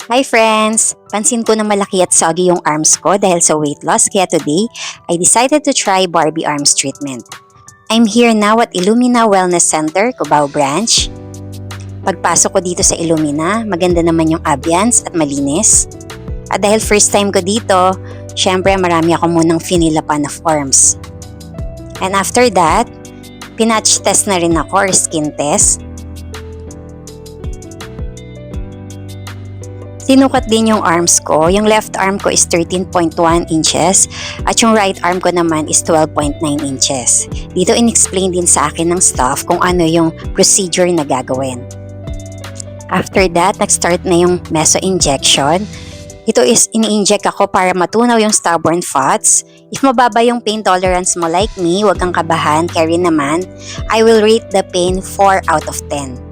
Hi friends! Pansin ko na malaki at soggy yung arms ko dahil sa weight loss kaya today, I decided to try Barbie Arms Treatment. I'm here now at Illumina Wellness Center, Cubao Branch. Pagpasok ko dito sa Illumina, maganda naman yung ambience at malinis. At dahil first time ko dito, syempre marami ako munang finilapan of arms. And after that, pinatch test na rin ako or skin test. Sinukat din yung arms ko. Yung left arm ko is 13.1 inches at yung right arm ko naman is 12.9 inches. Dito in-explain din sa akin ng staff kung ano yung procedure na gagawin. After that, nag-start na yung meso injection. Ito is ini-inject ako para matunaw yung stubborn fats. If mababa yung pain tolerance mo like me, huwag kang kabahan, carry naman. I will rate the pain 4 out of 10.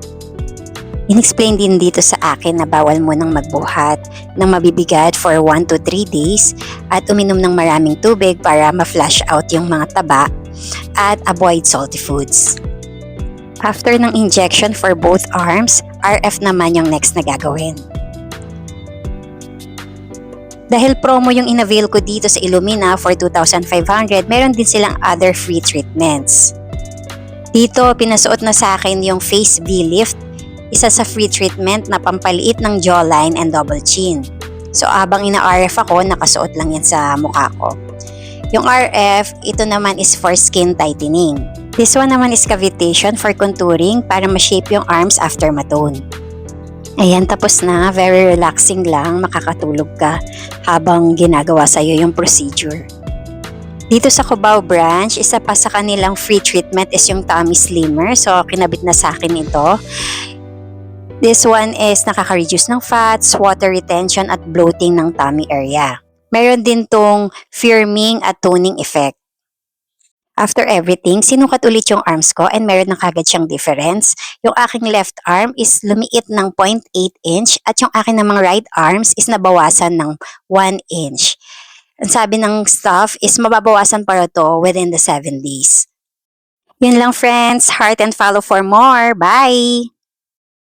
In-explain din dito sa akin na bawal mo nang magbuhat ng mabibigat for 1 to 3 days at uminom ng maraming tubig para ma-flush out yung mga taba at avoid salty foods. After ng injection for both arms, RF naman yung next na gagawin. Dahil promo yung in-avail ko dito sa Illumina for 2,500, meron din silang other free treatments. Dito, pinasuot na sa akin yung Face V-Lift, isa sa free treatment na pampaliit ng jawline and double chin. So habang ina-RF ako, nakasuot lang yan sa mukha ko. Yung RF, ito naman is for skin tightening. This one naman is cavitation for contouring para ma-shape yung arms after matone. Ayan, tapos na. Very relaxing lang. Makakatulog ka habang ginagawa sa'yo yung procedure. Dito sa Cubao Branch, isa pa sa kanilang free treatment is yung tummy slimmer. So, kinabit na sa akin ito. This one is nakaka-reduce ng fats, water retention at bloating ng tummy area. Meron din tong firming at toning effect. After everything, sinukat ulit yung arms ko and meron na kagad siyang difference. Yung aking left arm is lumiit ng 0.8 inch at yung aking namang right arms is nabawasan ng 1 inch. Ang sabi ng staff is mababawasan para to within the 7 days. Yun lang friends, heart and follow for more. Bye!